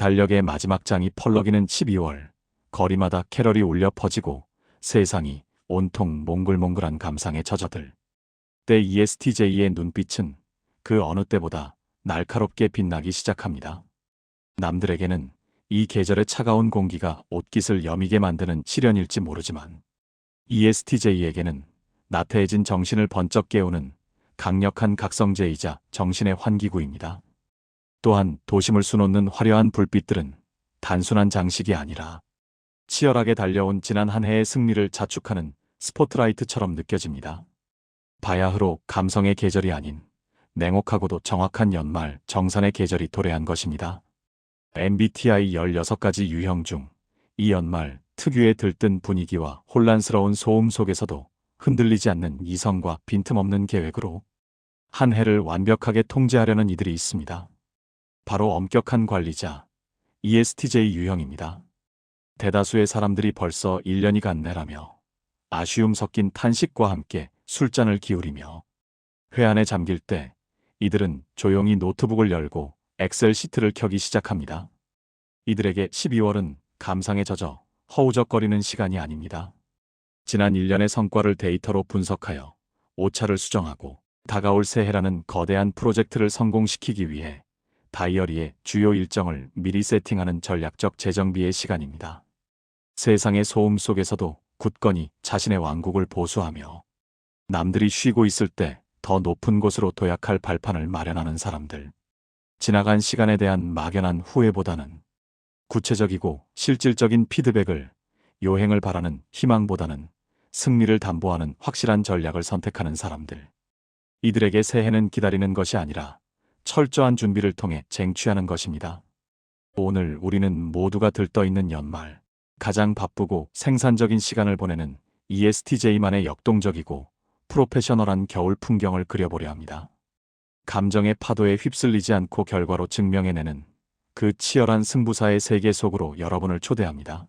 달력의 마지막 장이 펄럭이는 12월, 거리마다 캐럴이 울려 퍼지고 세상이 온통 몽글몽글한 감상에 젖어들 때 ESTJ의 눈빛은 그 어느 때보다 날카롭게 빛나기 시작합니다. 남들에게는 이 계절의 차가운 공기가 옷깃을 여미게 만드는 시련일지 모르지만 ESTJ에게는 나태해진 정신을 번쩍 깨우는 강력한 각성제이자 정신의 환기구입니다. 또한 도심을 수놓는 화려한 불빛들은 단순한 장식이 아니라 치열하게 달려온 지난 한 해의 승리를 자축하는 스포트라이트처럼 느껴집니다. 바야흐로 감성의 계절이 아닌 냉혹하고도 정확한 연말 정산의 계절이 도래한 것입니다. MBTI 16가지 유형 중 이 연말 특유의 들뜬 분위기와 혼란스러운 소음 속에서도 흔들리지 않는 이성과 빈틈없는 계획으로 한 해를 완벽하게 통제하려는 이들이 있습니다. 바로 엄격한 관리자, ESTJ 유형입니다. 대다수의 사람들이 벌써 1년이 갔네라며 아쉬움 섞인 탄식과 함께 술잔을 기울이며 회한에 잠길 때 이들은 조용히 노트북을 열고 엑셀 시트를 켜기 시작합니다. 이들에게 12월은 감상에 젖어 허우적거리는 시간이 아닙니다. 지난 1년의 성과를 데이터로 분석하여 오차를 수정하고 다가올 새해라는 거대한 프로젝트를 성공시키기 위해 다이어리에 주요 일정을 미리 세팅하는 전략적 재정비의 시간입니다. 세상의 소음 속에서도 굳건히 자신의 왕국을 보수하며 남들이 쉬고 있을 때 더 높은 곳으로 도약할 발판을 마련하는 사람들. 지나간 시간에 대한 막연한 후회보다는 구체적이고 실질적인 피드백을, 요행을 바라는 희망보다는 승리를 담보하는 확실한 전략을 선택하는 사람들. 이들에게 새해는 기다리는 것이 아니라 철저한 준비를 통해 쟁취하는 것입니다. 오늘 우리는 모두가 들떠있는 연말, 가장 바쁘고 생산적인 시간을 보내는 ESTJ만의 역동적이고 프로페셔널한 겨울 풍경을 그려보려 합니다. 감정의 파도에 휩쓸리지 않고 결과로 증명해내는 그 치열한 승부사의 세계 속으로 여러분을 초대합니다.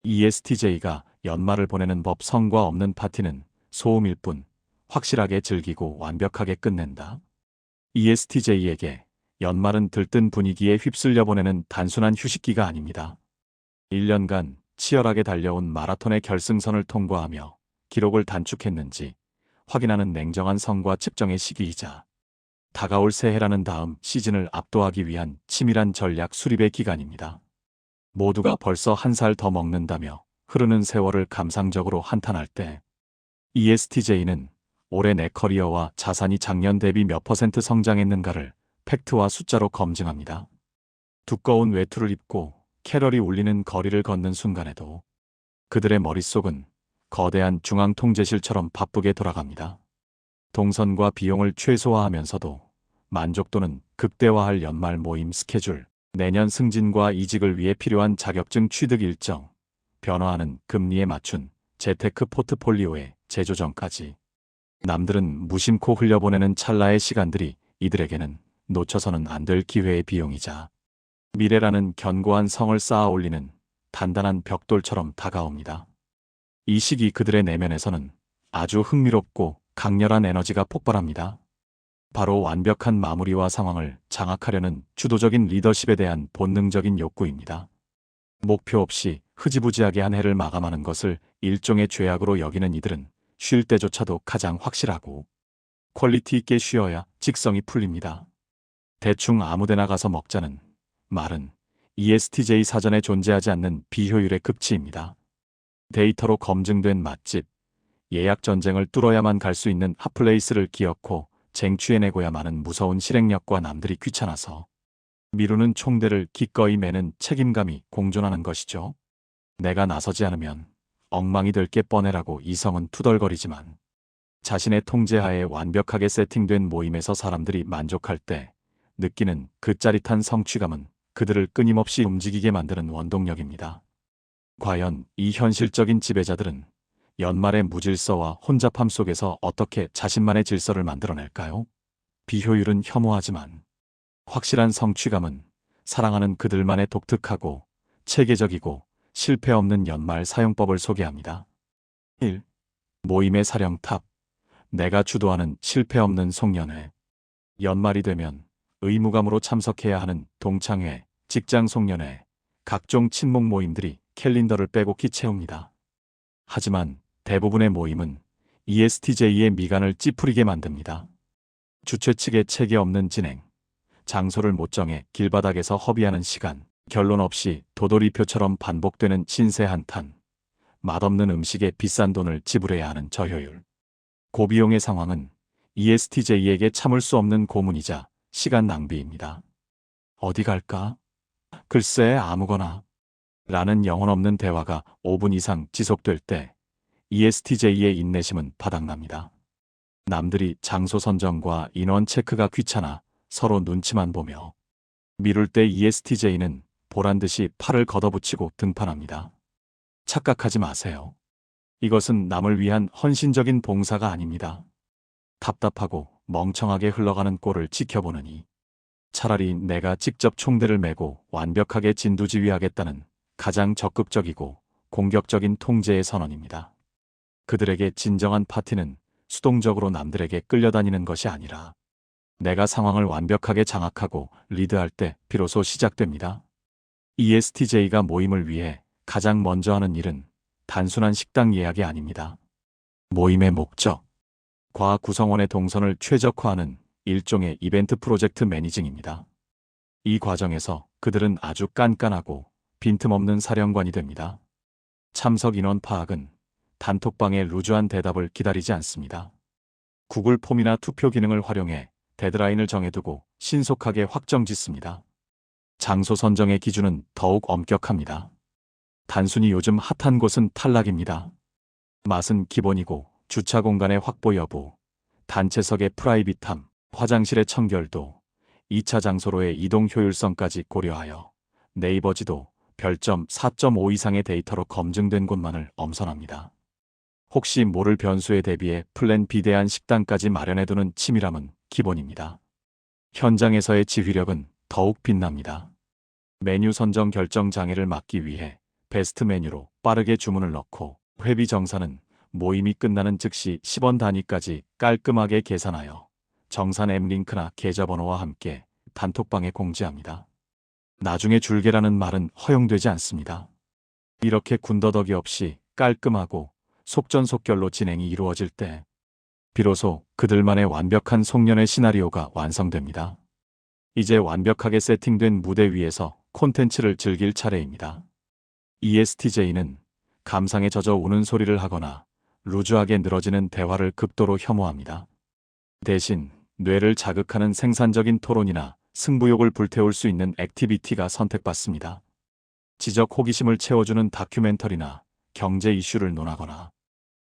ESTJ가 연말을 보내는 법. 성과 없는 파티는 소음일 뿐 확실하게 즐기고 완벽하게 끝낸다. ESTJ에게 연말은 들뜬 분위기에 휩쓸려 보내는 단순한 휴식기가 아닙니다. 1년간 치열하게 달려온 마라톤의 결승선을 통과하며 기록을 단축했는지 확인하는 냉정한 성과 측정의 시기이자 다가올 새해라는 다음 시즌을 압도하기 위한 치밀한 전략 수립의 기간입니다. 모두가 벌써 한 살 더 먹는다며 흐르는 세월을 감상적으로 한탄할 때 ESTJ는 올해 내 커리어와 자산이 작년 대비 몇 % 성장했는가를 팩트와 숫자로 검증합니다. 두꺼운 외투를 입고 캐럴이 울리는 거리를 걷는 순간에도 그들의 머릿속은 거대한 중앙통제실처럼 바쁘게 돌아갑니다. 동선과 비용을 최소화하면서도 만족도는 극대화할 연말 모임 스케줄, 내년 승진과 이직을 위해 필요한 자격증 취득 일정, 변화하는 금리에 맞춘 재테크 포트폴리오의 재조정까지. 남들은 무심코 흘려보내는 찰나의 시간들이 이들에게는 놓쳐서는 안 될 기회의 비용이자 미래라는 견고한 성을 쌓아 올리는 단단한 벽돌처럼 다가옵니다. 이 시기 그들의 내면에서는 아주 흥미롭고 강렬한 에너지가 폭발합니다. 바로 완벽한 마무리와 상황을 장악하려는 주도적인 리더십에 대한 본능적인 욕구입니다. 목표 없이 흐지부지하게 한 해를 마감하는 것을 일종의 죄악으로 여기는 이들은 쉴 때조차도 가장 확실하고 퀄리티 있게 쉬어야 직성이 풀립니다. 대충 아무데나 가서 먹자는 말은 ESTJ 사전에 존재하지 않는 비효율의 극치입니다. 데이터로 검증된 맛집, 예약 전쟁을 뚫어야만 갈 수 있는 핫플레이스를 기어코 쟁취해내고야마는 무서운 실행력과 남들이 귀찮아서 미루는 총대를 기꺼이 매는 책임감이 공존하는 것이죠. 내가 나서지 않으면 엉망이 될 게 뻔해라고 이성은 투덜거리지만 자신의 통제하에 완벽하게 세팅된 모임에서 사람들이 만족할 때 느끼는 그 짜릿한 성취감은 그들을 끊임없이 움직이게 만드는 원동력입니다. 과연 이 현실적인 지배자들은 연말의 무질서와 혼잡함 속에서 어떻게 자신만의 질서를 만들어낼까요? 비효율은 혐오하지만 확실한 성취감은 사랑하는 그들만의 독특하고 체계적이고 실패 없는 연말 사용법을 소개합니다. 1. 모임의 사령탑. 내가 주도하는 실패 없는 송년회. 연말이 되면 의무감으로 참석해야 하는 동창회, 직장 송년회, 각종 친목 모임들이 캘린더를 빼곡히 채웁니다. 하지만 대부분의 모임은 ESTJ의 미간을 찌푸리게 만듭니다. 주최 측의 체계 없는 진행, 장소를 못 정해 길바닥에서 허비하는 시간, 결론 없이 도돌이표처럼 반복되는 신세 한탄, 맛없는 음식에 비싼 돈을 지불해야 하는 저효율. 고비용의 상황은 ESTJ에게 참을 수 없는 고문이자 시간 낭비입니다. 어디 갈까? 글쎄 아무거나. 라는 영혼 없는 대화가 5분 이상 지속될 때 ESTJ의 인내심은 바닥납니다. 남들이 장소 선정과 인원 체크가 귀찮아 서로 눈치만 보며 미룰 때 ESTJ는 보란듯이 팔을 걷어붙이고 등판합니다. 착각하지 마세요. 이것은 남을 위한 헌신적인 봉사가 아닙니다. 답답하고 멍청하게 흘러가는 꼴을 지켜보느니 차라리 내가 직접 총대를 메고 완벽하게 진두지휘하겠다는 가장 적극적이고 공격적인 통제의 선언입니다. 그들에게 진정한 파티는 수동적으로 남들에게 끌려다니는 것이 아니라 내가 상황을 완벽하게 장악하고 리드할 때 비로소 시작됩니다. ESTJ가 모임을 위해 가장 먼저 하는 일은 단순한 식당 예약이 아닙니다. 모임의 목적과 구성원의 동선을 최적화하는 일종의 이벤트 프로젝트 매니징입니다. 이 과정에서 그들은 아주 깐깐하고 빈틈없는 사령관이 됩니다. 참석 인원 파악은 단톡방의 루즈한 대답을 기다리지 않습니다. 구글 폼이나 투표 기능을 활용해 데드라인을 정해두고 신속하게 확정 짓습니다. 장소 선정의 기준은 더욱 엄격합니다. 단순히 요즘 핫한 곳은 탈락입니다. 맛은 기본이고 주차 공간의 확보 여부, 단체석의 프라이빗함, 화장실의 청결도, 2차 장소로의 이동 효율성까지 고려하여 네이버 지도 별점 4.5 이상의 데이터로 검증된 곳만을 엄선합니다. 혹시 모를 변수에 대비해 플랜 B대한 식당까지 마련해두는 치밀함은 기본입니다. 현장에서의 지휘력은 더욱 빛납니다. 메뉴 선정 결정 장애를 막기 위해 베스트 메뉴로 빠르게 주문을 넣고 회비 정산은 모임이 끝나는 즉시 10원 단위까지 깔끔하게 계산하여 정산 앱 링크나 계좌번호와 함께 단톡방에 공지합니다. 나중에 줄게라는 말은 허용되지 않습니다. 이렇게 군더더기 없이 깔끔하고 속전속결로 진행이 이루어질 때 비로소 그들만의 완벽한 송년회 시나리오가 완성됩니다. 이제 완벽하게 세팅된 무대 위에서 콘텐츠를 즐길 차례입니다. ESTJ는 감상에 젖어 우는 소리를 하거나 루즈하게 늘어지는 대화를 극도로 혐오합니다. 대신 뇌를 자극하는 생산적인 토론이나 승부욕을 불태울 수 있는 액티비티가 선택받습니다. 지적 호기심을 채워주는 다큐멘터리나 경제 이슈를 논하거나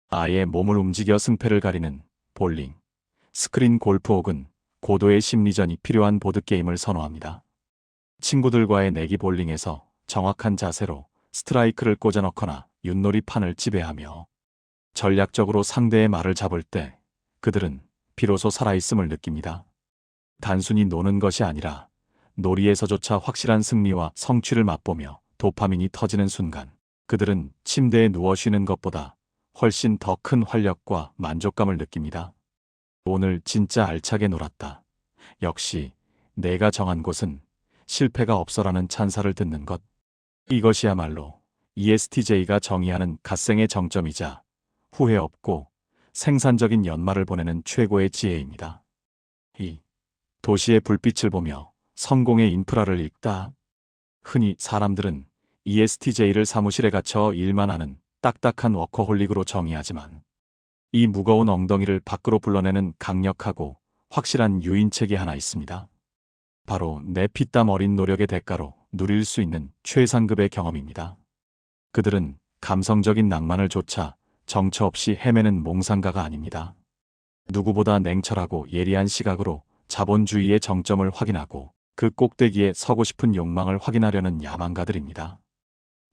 아예 몸을 움직여 승패를 가리는 볼링, 스크린 골프 혹은 고도의 심리전이 필요한 보드게임을 선호합니다. 친구들과의 내기 볼링에서 정확한 자세로 스트라이크를 꽂아 넣거나 윷놀이 판을 지배하며 전략적으로 상대의 말을 잡을 때 그들은 비로소 살아있음을 느낍니다. 단순히 노는 것이 아니라 놀이에서조차 확실한 승리와 성취를 맛보며 도파민이 터지는 순간 그들은 침대에 누워 쉬는 것보다 훨씬 더 큰 활력과 만족감을 느낍니다. 오늘 진짜 알차게 놀았다. 역시 내가 정한 곳은 실패가 없어라는 찬사를 듣는 것. 이것이야말로 ESTJ가 정의하는 갓생의 정점이자 후회 없고 생산적인 연말을 보내는 최고의 지혜입니다. 2. 도시의 불빛을 보며 성공의 인프라를 읽다. 흔히 사람들은 ESTJ를 사무실에 갇혀 일만 하는 딱딱한 워커홀릭으로 정의하지만 이 무거운 엉덩이를 밖으로 불러내는 강력하고 확실한 유인책이 하나 있습니다. 바로 내 피땀 어린 노력의 대가로 누릴 수 있는 최상급의 경험입니다. 그들은 감성적인 낭만을 좇아 정처 없이 헤매는 몽상가가 아닙니다. 누구보다 냉철하고 예리한 시각으로 자본주의의 정점을 확인하고 그 꼭대기에 서고 싶은 욕망을 확인하려는 야망가들입니다.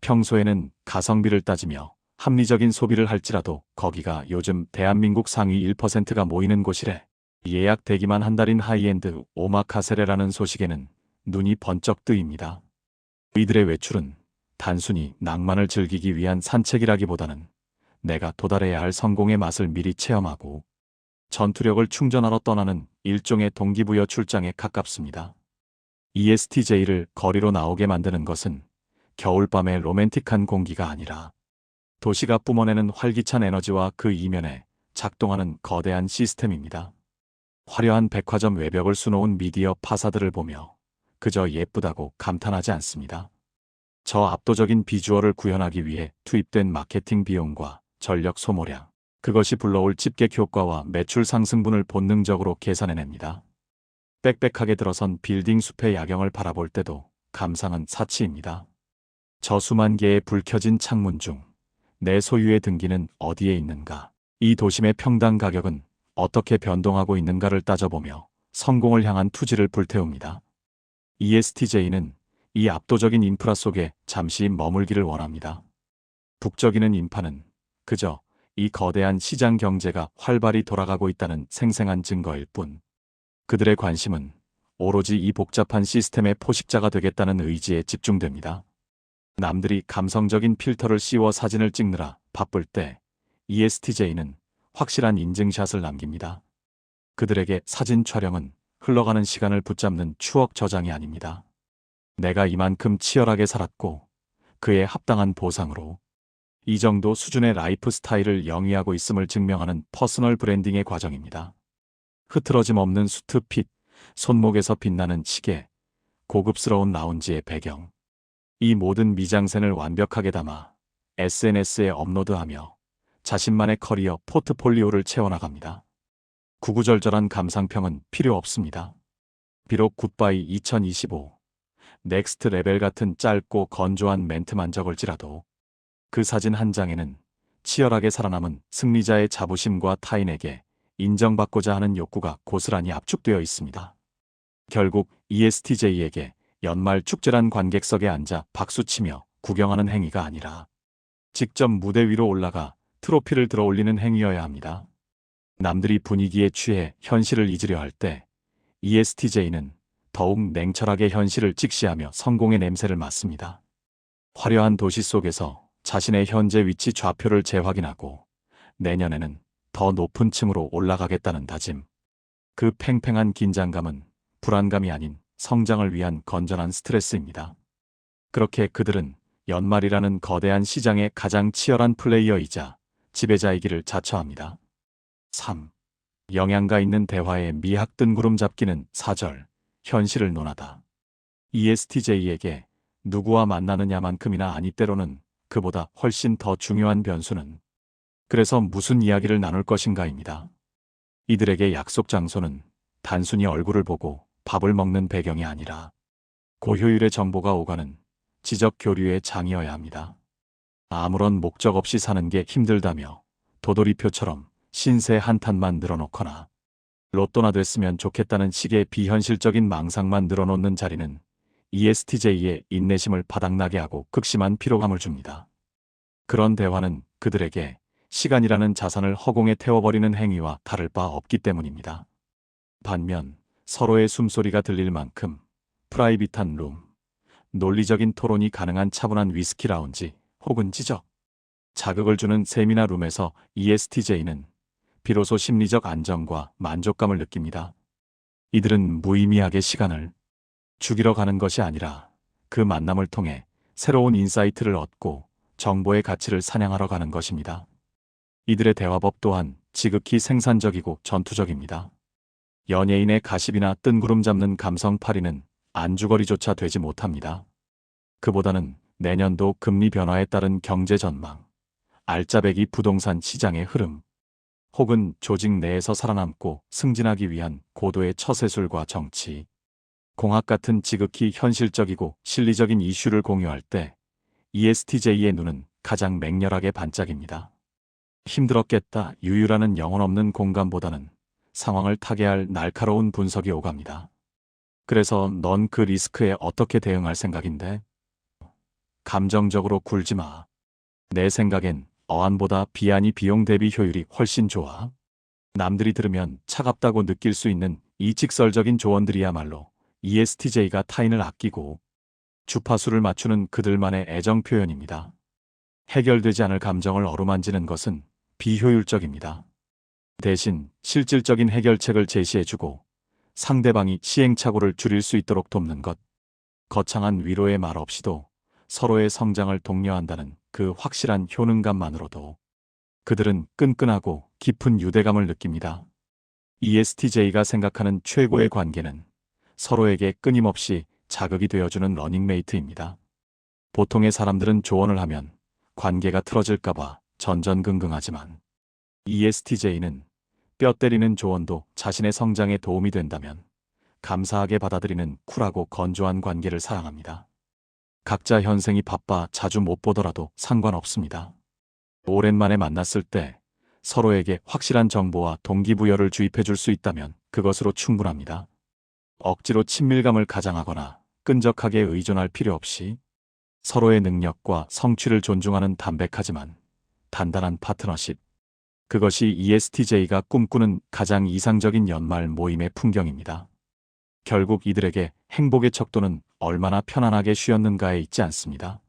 평소에는 가성비를 따지며 합리적인 소비를 할지라도 거기가 요즘 대한민국 상위 1%가 모이는 곳이래. 예약 대기만 한 달인 하이엔드 오마카세레라는 소식에는 눈이 번쩍 뜨입니다. 이들의 외출은 단순히 낭만을 즐기기 위한 산책이라기보다는 내가 도달해야 할 성공의 맛을 미리 체험하고 전투력을 충전하러 떠나는 일종의 동기부여 출장에 가깝습니다. ESTJ를 거리로 나오게 만드는 것은 겨울밤의 로맨틱한 공기가 아니라 도시가 뿜어내는 활기찬 에너지와 그 이면에 작동하는 거대한 시스템입니다. 화려한 백화점 외벽을 수놓은 미디어 파사드를 보며 그저 예쁘다고 감탄하지 않습니다. 저 압도적인 비주얼을 구현하기 위해 투입된 마케팅 비용과 전력 소모량, 그것이 불러올 집객 효과와 매출 상승분을 본능적으로 계산해냅니다. 빽빽하게 들어선 빌딩 숲의 야경을 바라볼 때도 감상은 사치입니다. 저 수만 개의 불 켜진 창문 중 내 소유의 등기는 어디에 있는가? 이 도심의 평당 가격은 어떻게 변동하고 있는가를 따져보며 성공을 향한 투지를 불태웁니다. ESTJ는 이 압도적인 인프라 속에 잠시 머물기를 원합니다. 북적이는 인파는 그저 이 거대한 시장 경제가 활발히 돌아가고 있다는 생생한 증거일 뿐, 그들의 관심은 오로지 이 복잡한 시스템의 포식자가 되겠다는 의지에 집중됩니다. 남들이 감성적인 필터를 씌워 사진을 찍느라 바쁠 때 ESTJ는 확실한 인증샷을 남깁니다. 그들에게 사진 촬영은 흘러가는 시간을 붙잡는 추억 저장이 아닙니다. 내가 이만큼 치열하게 살았고 그에 합당한 보상으로 이 정도 수준의 라이프 스타일을 영위하고 있음을 증명하는 퍼스널 브랜딩의 과정입니다. 흐트러짐 없는 수트 핏, 손목에서 빛나는 시계, 고급스러운 라운지의 배경. 이 모든 미장센을 완벽하게 담아 SNS에 업로드하며 자신만의 커리어 포트폴리오를 채워나갑니다. 구구절절한 감상평은 필요 없습니다. 비록 굿바이 2025, 넥스트 레벨 같은 짧고 건조한 멘트만 적을지라도 그 사진 한 장에는 치열하게 살아남은 승리자의 자부심과 타인에게 인정받고자 하는 욕구가 고스란히 압축되어 있습니다. 결국 ESTJ에게 연말 축제란 관객석에 앉아 박수치며 구경하는 행위가 아니라 직접 무대 위로 올라가 트로피를 들어올리는 행위여야 합니다. 남들이 분위기에 취해 현실을 잊으려 할 때 ESTJ는 더욱 냉철하게 현실을 직시하며 성공의 냄새를 맡습니다. 화려한 도시 속에서 자신의 현재 위치 좌표를 재확인하고 내년에는 더 높은 층으로 올라가겠다는 다짐. 그 팽팽한 긴장감은 불안감이 아닌 성장을 위한 건전한 스트레스입니다. 그렇게 그들은 연말이라는 거대한 시장의 가장 치열한 플레이어이자 지배자이기를 자처합니다. 3. 영양가 있는 대화의 미학 뜬구름 잡기는 4절, 현실을 논하다. ESTJ에게 누구와 만나느냐만큼이나 아니 때로는 그보다 훨씬 더 중요한 변수는 그래서 무슨 이야기를 나눌 것인가입니다. 이들에게 약속 장소는 단순히 얼굴을 보고 밥을 먹는 배경이 아니라 고효율의 정보가 오가는 지적 교류의 장이어야 합니다. 아무런 목적 없이 사는 게 힘들다며 도돌이표처럼 신세 한탄만 늘어놓거나 로또나 됐으면 좋겠다는 식의 비현실적인 망상만 늘어놓는 자리는 ESTJ의 인내심을 바닥나게 하고 극심한 피로감을 줍니다. 그런 대화는 그들에게 시간이라는 자산을 허공에 태워버리는 행위와 다를 바 없기 때문입니다. 반면 서로의 숨소리가 들릴 만큼 프라이빗한 룸, 논리적인 토론이 가능한 차분한 위스키 라운지 혹은 지적, 자극을 주는 세미나 룸에서 ESTJ는 비로소 심리적 안정과 만족감을 느낍니다. 이들은 무의미하게 시간을 죽이러 가는 것이 아니라 그 만남을 통해 새로운 인사이트를 얻고 정보의 가치를 사냥하러 가는 것입니다. 이들의 대화법 또한 지극히 생산적이고 전투적입니다. 연예인의 가십이나 뜬구름 잡는 감성파리는 안주거리조차 되지 못합니다. 그보다는 내년도 금리 변화에 따른 경제 전망, 알짜배기 부동산 시장의 흐름, 혹은 조직 내에서 살아남고 승진하기 위한 고도의 처세술과 정치, 공학 같은 지극히 현실적이고 실리적인 이슈를 공유할 때 ESTJ의 눈은 가장 맹렬하게 반짝입니다. 힘들었겠다 유유라는 영혼 없는 공감보다는 상황을 타개할 날카로운 분석이 오갑니다. 그래서 넌 그 리스크에 어떻게 대응할 생각인데? 감정적으로 굴지 마. 내 생각엔 어안보다 비안이 비용 대비 효율이 훨씬 좋아. 남들이 들으면 차갑다고 느낄 수 있는 이 직설적인 조언들이야말로 ESTJ가 타인을 아끼고 주파수를 맞추는 그들만의 애정 표현입니다. 해결되지 않을 감정을 어루만지는 것은 비효율적입니다. 대신 실질적인 해결책을 제시해주고 상대방이 시행착오를 줄일 수 있도록 돕는 것, 거창한 위로의 말 없이도 서로의 성장을 독려한다는 그 확실한 효능감만으로도 그들은 끈끈하고 깊은 유대감을 느낍니다. ESTJ가 생각하는 최고의 관계는 서로에게 끊임없이 자극이 되어주는 러닝메이트입니다. 보통의 사람들은 조언을 하면 관계가 틀어질까봐 전전긍긍하지만 ESTJ는 뼈 때리는 조언도 자신의 성장에 도움이 된다면 감사하게 받아들이는 쿨하고 건조한 관계를 사랑합니다. 각자 현생이 바빠 자주 못 보더라도 상관없습니다. 오랜만에 만났을 때 서로에게 확실한 정보와 동기부여를 주입해 줄 수 있다면 그것으로 충분합니다. 억지로 친밀감을 가장하거나 끈적하게 의존할 필요 없이 서로의 능력과 성취를 존중하는 담백하지만 단단한 파트너십. 그것이 ESTJ가 꿈꾸는 가장 이상적인 연말 모임의 풍경입니다. 결국 이들에게 행복의 척도는 얼마나 편안하게 쉬었는가에 있지 않습니다.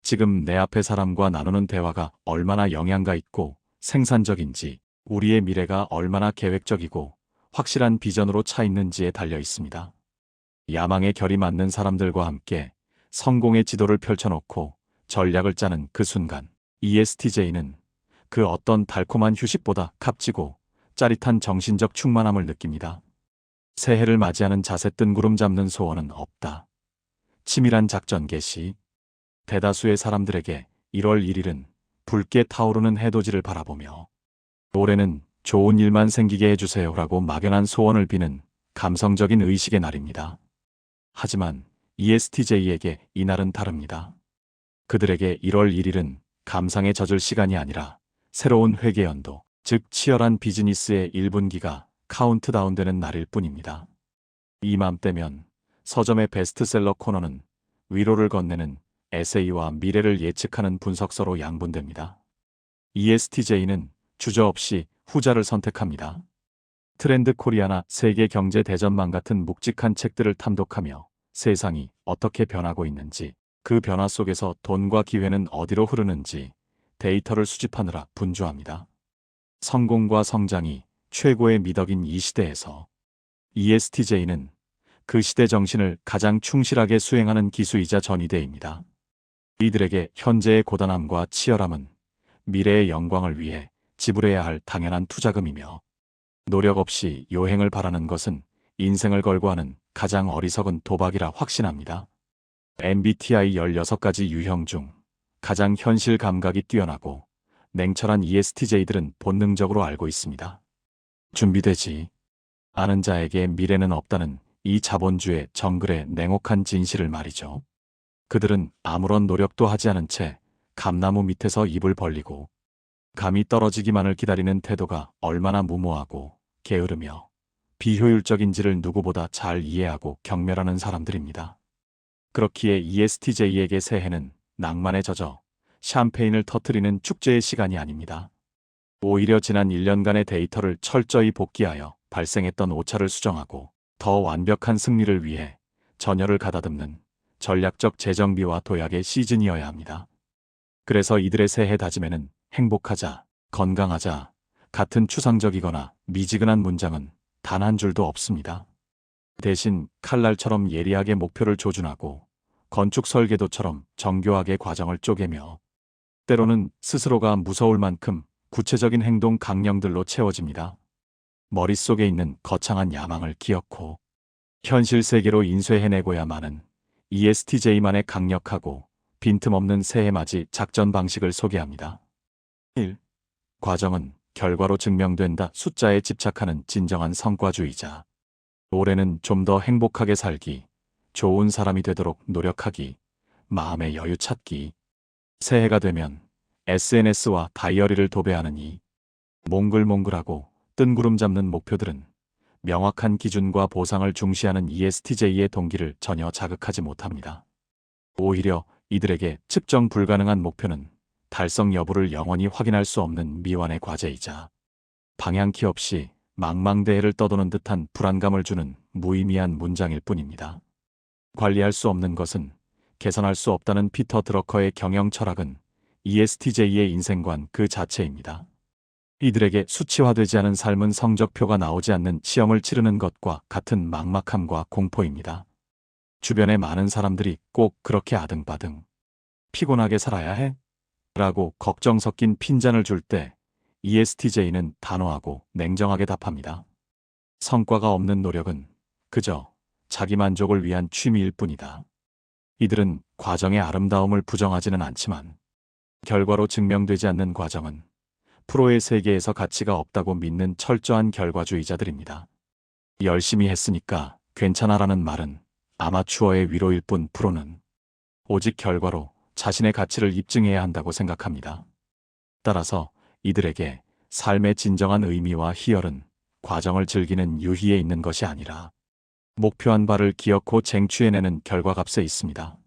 지금 내 앞의 사람과 나누는 대화가 얼마나 영양가 있고 생산적인지, 우리의 미래가 얼마나 계획적이고 확실한 비전으로 차 있는지에 달려 있습니다. 야망의 결이 맞는 사람들과 함께 성공의 지도를 펼쳐놓고 전략을 짜는 그 순간, ESTJ는 그 어떤 달콤한 휴식보다 값지고 짜릿한 정신적 충만함을 느낍니다. 새해를 맞이하는 자세 뜬구름 잡는 소원은 없다. 치밀한 작전 개시. 대다수의 사람들에게 1월 1일은 붉게 타오르는 해돋이를 바라보며 올해는 좋은 일만 생기게 해주세요라고 막연한 소원을 비는 감성적인 의식의 날입니다. 하지만 ESTJ에게 이날은 다릅니다. 그들에게 1월 1일은 감상에 젖을 시간이 아니라 새로운 회계연도, 즉 치열한 비즈니스의 1분기가 카운트다운되는 날일 뿐입니다. 이맘때면 서점의 베스트셀러 코너는 위로를 건네는 에세이와 미래를 예측하는 분석서로 양분됩니다. ESTJ는 주저없이 후자를 선택합니다. 트렌드 코리아나 세계 경제 대전망 같은 묵직한 책들을 탐독하며 세상이 어떻게 변하고 있는지, 그 변화 속에서 돈과 기회는 어디로 흐르는지 데이터를 수집하느라 분주합니다. 성공과 성장이 최고의 미덕인 이 시대에서 ESTJ는 그 시대 정신을 가장 충실하게 수행하는 기수이자 전위대입니다. 이들에게 현재의 고단함과 치열함은 미래의 영광을 위해 지불해야 할 당연한 투자금이며, 노력 없이 요행을 바라는 것은 인생을 걸고 하는 가장 어리석은 도박이라 확신합니다. MBTI 16가지 유형 중 가장 현실 감각이 뛰어나고 냉철한 ESTJ들은 본능적으로 알고 있습니다. 준비되지 않은 자에게 미래는 없다는 이 자본주의 정글의 냉혹한 진실을 말이죠. 그들은 아무런 노력도 하지 않은 채 감나무 밑에서 입을 벌리고 감이 떨어지기만을 기다리는 태도가 얼마나 무모하고 게으르며 비효율적인지를 누구보다 잘 이해하고 경멸하는 사람들입니다. 그렇기에 ESTJ에게 새해는 낭만에 젖어 샴페인을 터뜨리는 축제의 시간이 아닙니다. 오히려 지난 1년간의 데이터를 철저히 복기하여 발생했던 오차를 수정하고 더 완벽한 승리를 위해 전열을 가다듬는 전략적 재정비와 도약의 시즌이어야 합니다. 그래서 이들의 새해 다짐에는 행복하자, 건강하자 같은 추상적이거나 미지근한 문장은 단 한 줄도 없습니다. 대신 칼날처럼 예리하게 목표를 조준하고 건축 설계도처럼 정교하게 과정을 쪼개며 때로는 스스로가 무서울 만큼 구체적인 행동 강령들로 채워집니다. 머릿속에 있는 거창한 야망을 기어코 현실 세계로 인쇄해내고야마는 ESTJ만의 강력하고 빈틈없는 새해맞이 작전 방식을 소개합니다. 1. 과정은 결과로 증명된다. 숫자에 집착하는 진정한 성과주의자. 올해는 좀 더 행복하게 살기, 좋은 사람이 되도록 노력하기, 마음의 여유 찾기. 새해가 되면 SNS와 다이어리를 도배하는 이 몽글몽글하고 뜬구름 잡는 목표들은 명확한 기준과 보상을 중시하는 ESTJ의 동기를 전혀 자극하지 못합니다. 오히려 이들에게 측정 불가능한 목표는 달성 여부를 영원히 확인할 수 없는 미완의 과제이자 방향키 없이 망망대해를 떠도는 듯한 불안감을 주는 무의미한 문장일 뿐입니다. 관리할 수 없는 것은 개선할 수 없다는 피터 드러커의 경영 철학은 ESTJ의 인생관 그 자체입니다. 이들에게 수치화되지 않은 삶은 성적표가 나오지 않는 시험을 치르는 것과 같은 막막함과 공포입니다. 주변에 많은 사람들이 꼭 그렇게 아등바등 피곤하게 살아야 해? 라고 걱정 섞인 핀잔을 줄 때 ESTJ는 단호하고 냉정하게 답합니다. 성과가 없는 노력은 그저 자기 만족을 위한 취미일 뿐이다. 이들은 과정의 아름다움을 부정하지는 않지만 결과로 증명되지 않는 과정은 프로의 세계에서 가치가 없다고 믿는 철저한 결과주의자들입니다. 열심히 했으니까 괜찮아라는 말은 아마추어의 위로일 뿐 프로는 오직 결과로 자신의 가치를 입증해야 한다고 생각합니다. 따라서 이들에게 삶의 진정한 의미와 희열은 과정을 즐기는 유희에 있는 것이 아니라 목표한 바를 기어코 쟁취해내는 결과값에 있습니다.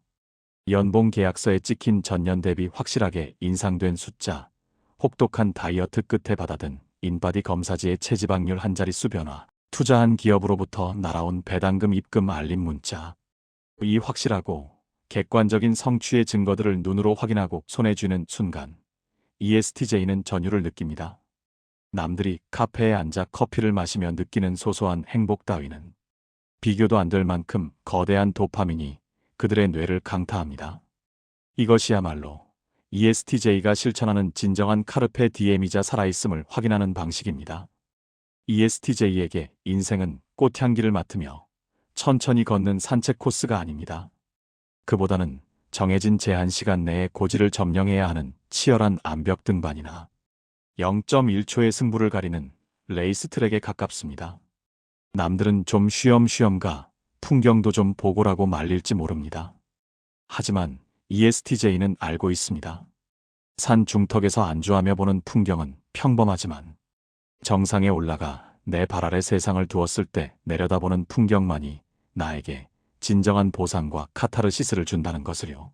연봉 계약서에 찍힌 전년 대비 확실하게 인상된 숫자, 혹독한 다이어트 끝에 받아든 인바디 검사지의 체지방률 한 자릿수 변화, 투자한 기업으로부터 날아온 배당금 입금 알림 문자. 이 확실하고 객관적인 성취의 증거들을 눈으로 확인하고 손에 쥐는 순간 ESTJ는 전율을 느낍니다. 남들이 카페에 앉아 커피를 마시며 느끼는 소소한 행복 따위는 비교도 안 될 만큼 거대한 도파민이 그들의 뇌를 강타합니다. 이것이야말로 ESTJ가 실천하는 진정한 카르페 디엠이자 살아있음을 확인하는 방식입니다. ESTJ에게 인생은 꽃향기를 맡으며 천천히 걷는 산책 코스가 아닙니다. 그보다는 정해진 제한 시간 내에 고지를 점령해야 하는 치열한 암벽 등반이나 0.1초의 승부를 가리는 레이스트랙에 가깝습니다. 남들은 좀 쉬엄쉬엄 가 풍경도 좀 보고라고 말릴지 모릅니다. 하지만 ESTJ는 알고 있습니다. 산 중턱에서 안주하며 보는 풍경은 평범하지만 정상에 올라가 내 발 아래 세상을 두었을 때 내려다보는 풍경만이 나에게 진정한 보상과 카타르시스를 준다는 것을요.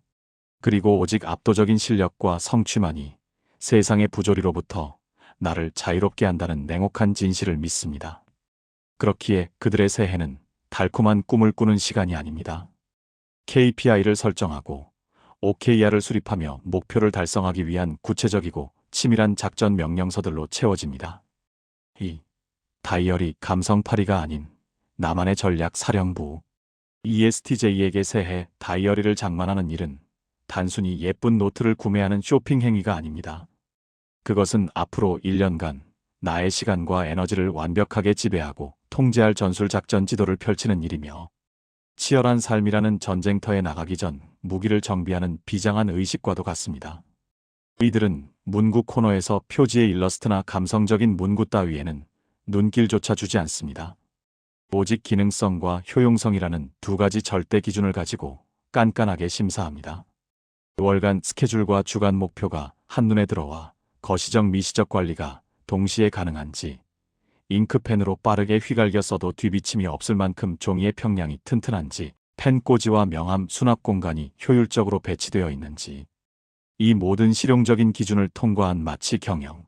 그리고 오직 압도적인 실력과 성취만이 세상의 부조리로부터 나를 자유롭게 한다는 냉혹한 진실을 믿습니다. 그렇기에 그들의 새해는 달콤한 꿈을 꾸는 시간이 아닙니다. KPI를 설정하고 OKR을 수립하며 목표를 달성하기 위한 구체적이고 치밀한 작전 명령서들로 채워집니다. 이 다이어리 감성파리가 아닌 나만의 전략 사령부. ESTJ에게 새해 다이어리를 장만하는 일은 단순히 예쁜 노트를 구매하는 쇼핑 행위가 아닙니다. 그것은 앞으로 1년간 나의 시간과 에너지를 완벽하게 지배하고 통제할 전술작전 지도를 펼치는 일이며 치열한 삶이라는 전쟁터에 나가기 전 무기를 정비하는 비장한 의식과도 같습니다. 이들은 문구 코너에서 표지의 일러스트나 감성적인 문구 따위에는 눈길조차 주지 않습니다. 오직 기능성과 효용성이라는 두 가지 절대 기준을 가지고 깐깐하게 심사합니다. 월간 스케줄과 주간 목표가 한눈에 들어와 거시적 미시적 관리가 동시에 가능한지, 잉크펜으로 빠르게 휘갈겨 써도 뒤비침이 없을 만큼 종이의 평량이 튼튼한지, 펜꽂이와 명함 수납 공간이 효율적으로 배치되어 있는지, 이 모든 실용적인 기준을 통과한 마치 경영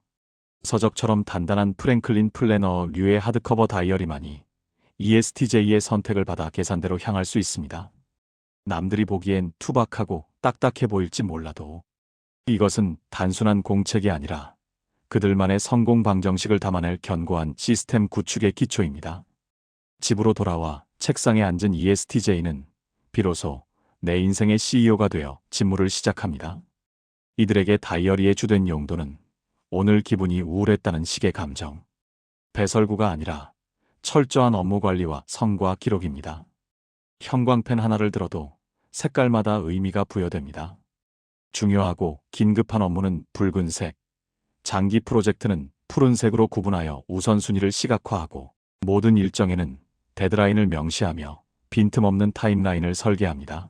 서적처럼 단단한 프랭클린 플래너류의 하드커버 다이어리만이 ESTJ의 선택을 받아 계산대로 향할 수 있습니다. 남들이 보기엔 투박하고 딱딱해 보일지 몰라도 이것은 단순한 공책이 아니라 그들만의 성공 방정식을 담아낼 견고한 시스템 구축의 기초입니다. 집으로 돌아와 책상에 앉은 ESTJ는 비로소 내 인생의 CEO가 되어 직무를 시작합니다. 이들에게 다이어리의 주된 용도는 오늘 기분이 우울했다는 식의 감정, 배설구가 아니라 철저한 업무 관리와 성과 기록입니다. 형광펜 하나를 들어도 색깔마다 의미가 부여됩니다. 중요하고 긴급한 업무는 붉은색, 장기 프로젝트는 푸른색으로 구분하여 우선순위를 시각화하고 모든 일정에는 데드라인을 명시하며 빈틈없는 타임라인을 설계합니다.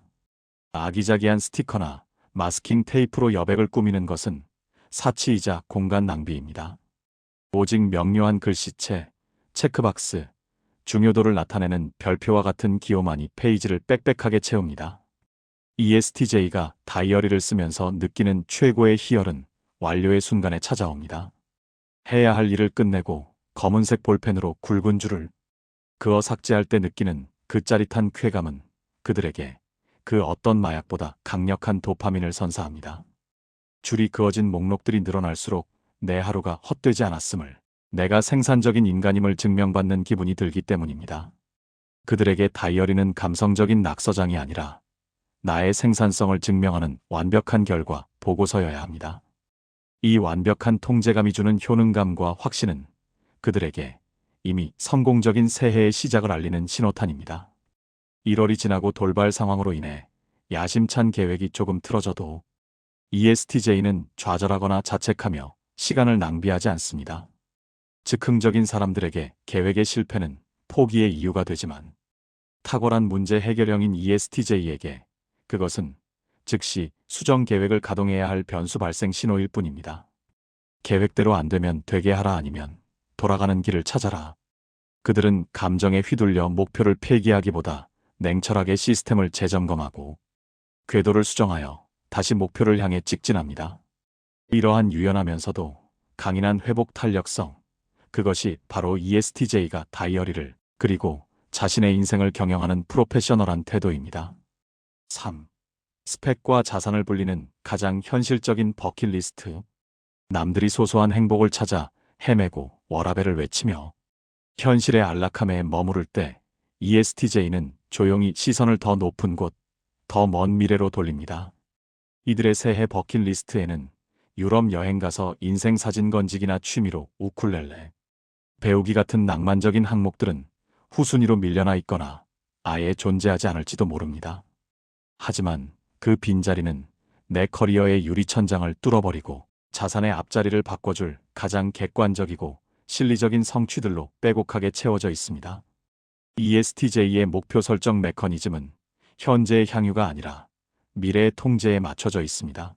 아기자기한 스티커나 마스킹 테이프로 여백을 꾸미는 것은 사치이자 공간 낭비입니다. 오직 명료한 글씨체, 체크박스, 중요도를 나타내는 별표와 같은 기호만이 페이지를 빽빽하게 채웁니다. ESTJ가 다이어리를 쓰면서 느끼는 최고의 희열은 완료의 순간에 찾아옵니다. 해야 할 일을 끝내고 검은색 볼펜으로 굵은 줄을 그어 삭제할 때 느끼는 그 짜릿한 쾌감은 그들에게 그 어떤 마약보다 강력한 도파민을 선사합니다. 줄이 그어진 목록들이 늘어날수록 내 하루가 헛되지 않았음을, 내가 생산적인 인간임을 증명받는 기분이 들기 때문입니다. 그들에게 다이어리는 감성적인 낙서장이 아니라 나의 생산성을 증명하는 완벽한 결과 보고서여야 합니다. 이 완벽한 통제감이 주는 효능감과 확신은 그들에게 이미 성공적인 새해의 시작을 알리는 신호탄입니다. 1월이 지나고 돌발 상황으로 인해 야심찬 계획이 조금 틀어져도 ESTJ는 좌절하거나 자책하며 시간을 낭비하지 않습니다. 즉흥적인 사람들에게 계획의 실패는 포기의 이유가 되지만 탁월한 문제 해결형인 ESTJ에게 그것은 즉시 수정 계획을 가동해야 할 변수 발생 신호일 뿐입니다. 계획대로 안 되면 되게 하라 아니면 돌아가는 길을 찾아라. 그들은 감정에 휘둘려 목표를 폐기하기보다 냉철하게 시스템을 재점검하고 궤도를 수정하여 다시 목표를 향해 직진합니다. 이러한 유연하면서도 강인한 회복 탄력성, 그것이 바로 ESTJ가 다이어리를 그리고 자신의 인생을 경영하는 프로페셔널한 태도입니다. 3. 스펙과 자산을 불리는 가장 현실적인 버킷리스트. 남들이 소소한 행복을 찾아 헤매고 워라밸을 외치며 현실의 안락함에 머무를 때 ESTJ는 조용히 시선을 더 높은 곳, 더 먼 미래로 돌립니다. 이들의 새해 버킷리스트에는 유럽 여행 가서 인생 사진 건지기나 취미로 우쿨렐레 배우기 같은 낭만적인 항목들은 후순위로 밀려나 있거나 아예 존재하지 않을지도 모릅니다. 하지만 그 빈자리는 내 커리어의 유리천장을 뚫어버리고 자산의 앞자리를 바꿔줄 가장 객관적이고 실리적인 성취들로 빼곡하게 채워져 있습니다. ESTJ의 목표 설정 메커니즘은 현재의 향유가 아니라 미래의 통제에 맞춰져 있습니다.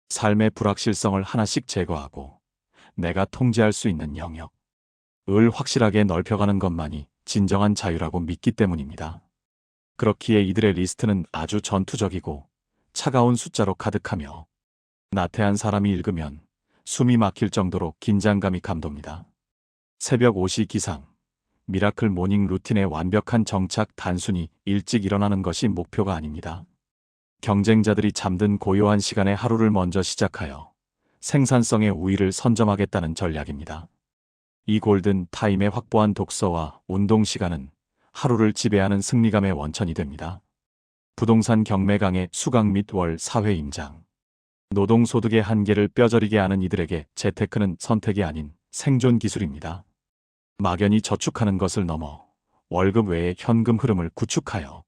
삶의 불확실성을 하나씩 제거하고 내가 통제할 수 있는 영역을 확실하게 넓혀가는 것만이 진정한 자유라고 믿기 때문입니다. 그렇기에 이들의 리스트는 아주 전투적이고 차가운 숫자로 가득하며 나태한 사람이 읽으면 숨이 막힐 정도로 긴장감이 감돕니다. 새벽 5시 기상, 미라클 모닝 루틴의 완벽한 정착. 단순히 일찍 일어나는 것이 목표가 아닙니다. 경쟁자들이 잠든 고요한 시간에 하루를 먼저 시작하여 생산성의 우위를 선점하겠다는 전략입니다. 이 골든 타임에 확보한 독서와 운동 시간은 하루를 지배하는 승리감의 원천이 됩니다. 부동산 경매강의 수강 및 월 사회 임장. 노동소득의 한계를 뼈저리게 아는 이들에게 재테크는 선택이 아닌 생존 기술입니다. 막연히 저축하는 것을 넘어 월급 외의 현금 흐름을 구축하여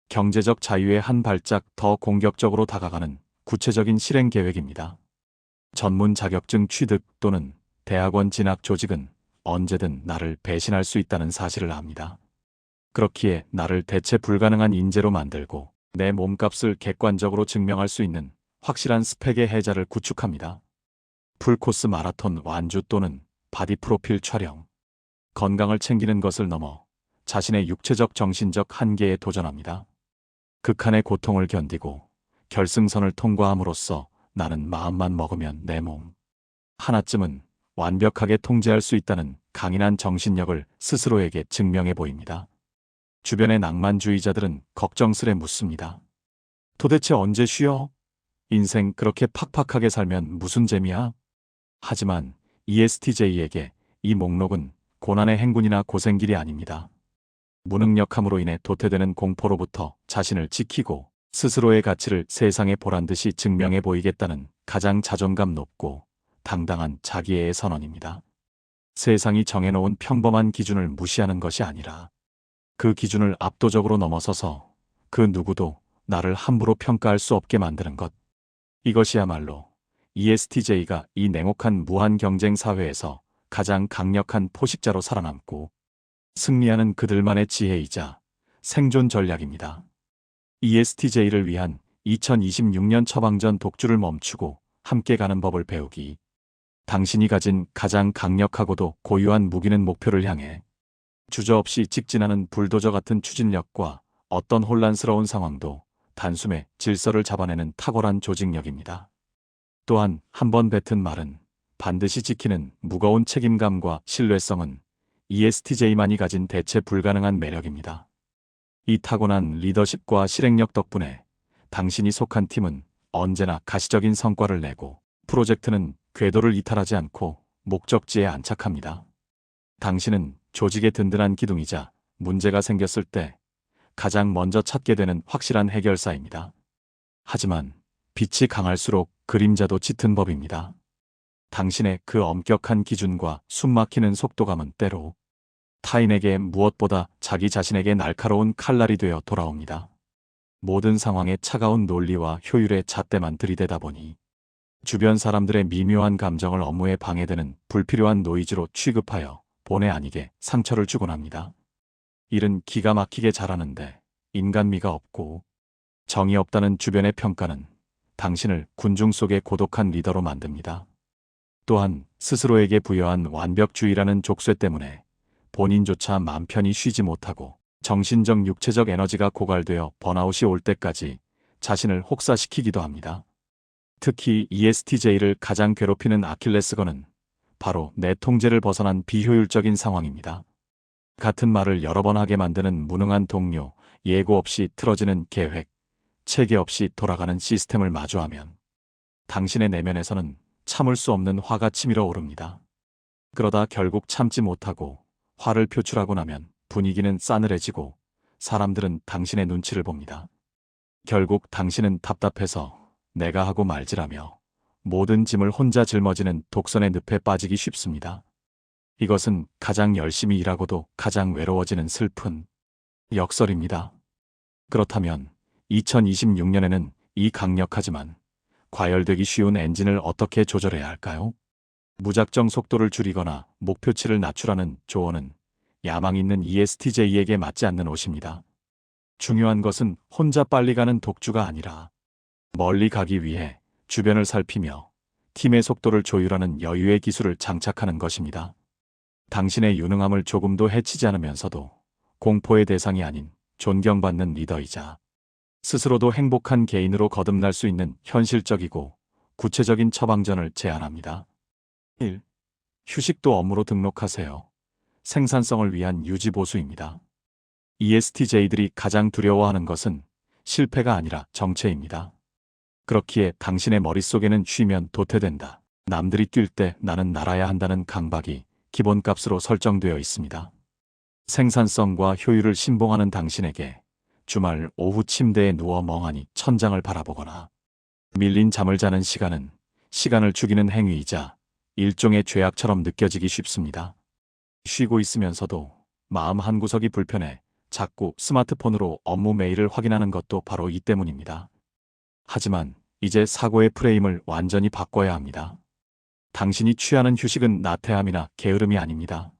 경제적 자유의 한 발짝 더 공격적으로 다가가는 구체적인 실행 계획입니다. 전문 자격증 취득 또는 대학원 진학 조직은 언제든 나를 배신할 수 있다는 사실을 압니다. 그렇기에 나를 대체 불가능한 인재로 만들고 내 몸값을 객관적으로 증명할 수 있는 확실한 스펙의 해자를 구축합니다. 풀코스 마라톤 완주 또는 바디 프로필 촬영. 건강을 챙기는 것을 넘어 자신의 육체적 정신적 한계에 도전합니다. 극한의 고통을 견디고 결승선을 통과함으로써 나는 마음만 먹으면 내 몸 하나쯤은 완벽하게 통제할 수 있다는 강인한 정신력을 스스로에게 증명해 보입니다. 주변의 낭만주의자들은 걱정스레 묻습니다. 도대체 언제 쉬어? 인생 그렇게 팍팍하게 살면 무슨 재미야? 하지만 ESTJ에게 이 목록은 고난의 행군이나 고생길이 아닙니다. 무능력함으로 인해 도태되는 공포로부터 자신을 지키고 스스로의 가치를 세상에 보란듯이 증명해 보이겠다는 가장 자존감 높고 당당한 자기애의 선언입니다. 세상이 정해놓은 평범한 기준을 무시하는 것이 아니라 그 기준을 압도적으로 넘어서서 그 누구도 나를 함부로 평가할 수 없게 만드는 것. 이것이야말로 ESTJ가 이 냉혹한 무한 경쟁 사회에서 가장 강력한 포식자로 살아남고 승리하는 그들만의 지혜이자 생존 전략입니다. ESTJ를 위한 2026년 처방전. 독주를 멈추고 함께 가는 법을 배우기. 당신이 가진 가장 강력하고도 고유한 무기는 목표를 향해 주저없이 직진하는 불도저 같은 추진력과 어떤 혼란스러운 상황도 단숨에 질서를 잡아내는 탁월한 조직력입니다. 또한 한 번 뱉은 말은 반드시 지키는 무거운 책임감과 신뢰성은 ESTJ만이 가진 대체 불가능한 매력입니다. 이 타고난 리더십과 실행력 덕분에 당신이 속한 팀은 언제나 가시적인 성과를 내고 프로젝트는 궤도를 이탈하지 않고 목적지에 안착합니다. 당신은 조직의 든든한 기둥이자 문제가 생겼을 때 가장 먼저 찾게 되는 확실한 해결사입니다. 하지만 빛이 강할수록 그림자도 짙은 법입니다. 당신의 그 엄격한 기준과 숨막히는 속도감은 때로 타인에게 무엇보다 자기 자신에게 날카로운 칼날이 되어 돌아옵니다. 모든 상황에 차가운 논리와 효율의 잣대만 들이대다 보니 주변 사람들의 미묘한 감정을 업무에 방해되는 불필요한 노이즈로 취급하여 본의 아니게 상처를 주곤 합니다. 일은 기가 막히게 잘하는데 인간미가 없고 정이 없다는 주변의 평가는 당신을 군중 속의 고독한 리더로 만듭니다. 또한 스스로에게 부여한 완벽주의라는 족쇄 때문에 본인조차 맘 편히 쉬지 못하고 정신적 육체적 에너지가 고갈되어 번아웃이 올 때까지 자신을 혹사시키기도 합니다. 특히 ESTJ를 가장 괴롭히는 아킬레스건은 바로 내 통제를 벗어난 비효율적인 상황입니다. 같은 말을 여러 번 하게 만드는 무능한 동료, 예고 없이 틀어지는 계획, 체계 없이 돌아가는 시스템을 마주하면 당신의 내면에서는 참을 수 없는 화가 치밀어 오릅니다. 그러다 결국 참지 못하고 화를 표출하고 나면 분위기는 싸늘해지고 사람들은 당신의 눈치를 봅니다. 결국 당신은 답답해서 내가 하고 말지라며 모든 짐을 혼자 짊어지는 독선의 늪에 빠지기 쉽습니다. 이것은 가장 열심히 일하고도 가장 외로워지는 슬픈 역설입니다. 그렇다면 2026년에는 이 강력하지만 과열되기 쉬운 엔진을 어떻게 조절해야 할까요? 무작정 속도를 줄이거나 목표치를 낮추라는 조언은 야망 있는 ESTJ에게 맞지 않는 옷입니다. 중요한 것은 혼자 빨리 가는 독주가 아니라 멀리 가기 위해 주변을 살피며 팀의 속도를 조율하는 여유의 기술을 장착하는 것입니다. 당신의 유능함을 조금도 해치지 않으면서도 공포의 대상이 아닌 존경받는 리더이자 스스로도 행복한 개인으로 거듭날 수 있는 현실적이고 구체적인 처방전을 제안합니다. 1. 휴식도 업무로 등록하세요. 생산성을 위한 유지보수입니다. ESTJ들이 가장 두려워하는 것은 실패가 아니라 정체입니다. 그렇기에 당신의 머릿속에는 쉬면 도태된다. 남들이 뛸 때 나는 날아야 한다는 강박이 기본값으로 설정되어 있습니다. 생산성과 효율을 신봉하는 당신에게 주말 오후 침대에 누워 멍하니 천장을 바라보거나 밀린 잠을 자는 시간은 시간을 죽이는 행위이자 일종의 죄악처럼 느껴지기 쉽습니다. 쉬고 있으면서도 마음 한구석이 불편해 자꾸 스마트폰으로 업무 메일을 확인하는 것도 바로 이 때문입니다. 하지만 이제 사고의 프레임을 완전히 바꿔야 합니다. 당신이 취하는 휴식은 나태함이나 게으름이 아닙니다.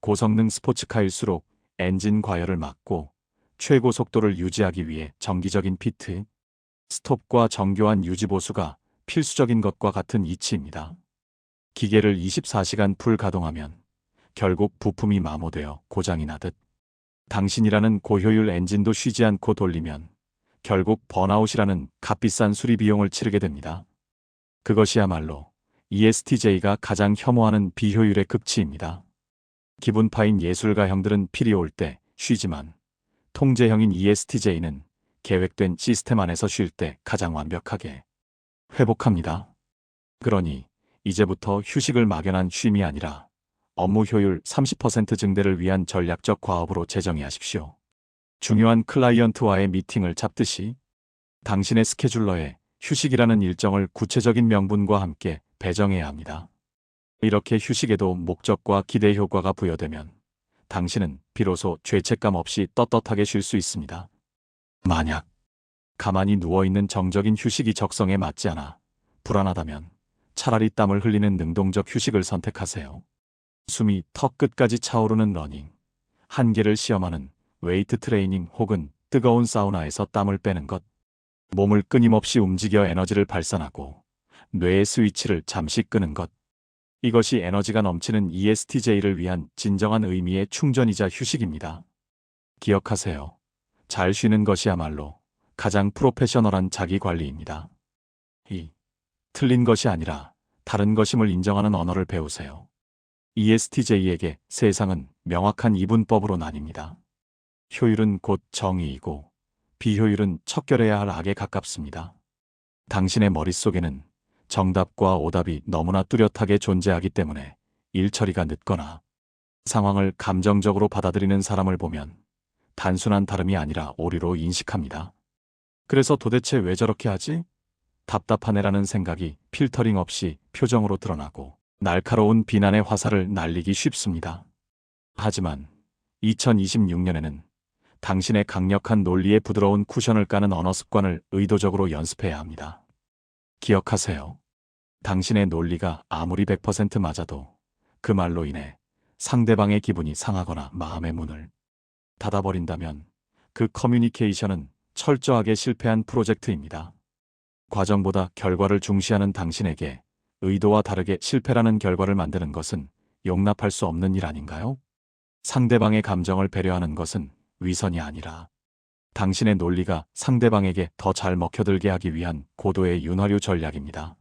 고성능 스포츠카일수록 엔진 과열을 막고 최고 속도를 유지하기 위해 정기적인 피트, 스톱과 정교한 유지보수가 필수적인 것과 같은 이치입니다. 기계를 24시간 풀 가동하면 결국 부품이 마모되어 고장이 나듯 당신이라는 고효율 엔진도 쉬지 않고 돌리면 결국 번아웃이라는 값비싼 수리 비용을 치르게 됩니다. 그것이야말로 ESTJ가 가장 혐오하는 비효율의 극치입니다. 기분파인 예술가형들은 필이 올 때 쉬지만 통제형인 ESTJ는 계획된 시스템 안에서 쉴 때 가장 완벽하게 회복합니다. 그러니 이제부터 휴식을 막연한 쉼이 아니라 업무 효율 30% 증대를 위한 전략적 과업으로 재정의하십시오. 중요한 클라이언트와의 미팅을 잡듯이 당신의 스케줄러에 휴식이라는 일정을 구체적인 명분과 함께 배정해야 합니다. 이렇게 휴식에도 목적과 기대 효과가 부여되면 당신은 비로소 죄책감 없이 떳떳하게 쉴 수 있습니다. 만약 가만히 누워있는 정적인 휴식이 적성에 맞지 않아 불안하다면 차라리 땀을 흘리는 능동적 휴식을 선택하세요. 숨이 턱 끝까지 차오르는 러닝, 한계를 시험하는 웨이트 트레이닝 혹은 뜨거운 사우나에서 땀을 빼는 것, 몸을 끊임없이 움직여 에너지를 발산하고 뇌의 스위치를 잠시 끄는 것. 이것이 에너지가 넘치는 ESTJ를 위한 진정한 의미의 충전이자 휴식입니다. 기억하세요. 잘 쉬는 것이야말로 가장 프로페셔널한 자기관리입니다. 2. 틀린 것이 아니라 다른 것임을 인정하는 언어를 배우세요. ESTJ에게 세상은 명확한 이분법으로 나뉩니다. 효율은 곧 정의이고 비효율은 척결해야 할 악에 가깝습니다. 당신의 머릿속에는 정답과 오답이 너무나 뚜렷하게 존재하기 때문에 일 처리가 늦거나 상황을 감정적으로 받아들이는 사람을 보면 단순한 다름이 아니라 오류로 인식합니다. 그래서 도대체 왜 저렇게 하지? 답답한 애라는 생각이 필터링 없이 표정으로 드러나고 날카로운 비난의 화살을 날리기 쉽습니다. 하지만 2026년에는 당신의 강력한 논리에 부드러운 쿠션을 까는 언어 습관을 의도적으로 연습해야 합니다. 기억하세요. 당신의 논리가 아무리 100% 맞아도 그 말로 인해 상대방의 기분이 상하거나 마음의 문을 닫아버린다면 그 커뮤니케이션은 철저하게 실패한 프로젝트입니다. 과정보다 결과를 중시하는 당신에게 의도와 다르게 실패라는 결과를 만드는 것은 용납할 수 없는 일 아닌가요? 상대방의 감정을 배려하는 것은 위선이 아니라 당신의 논리가 상대방에게 더 잘 먹혀들게 하기 위한 고도의 윤활유 전략입니다.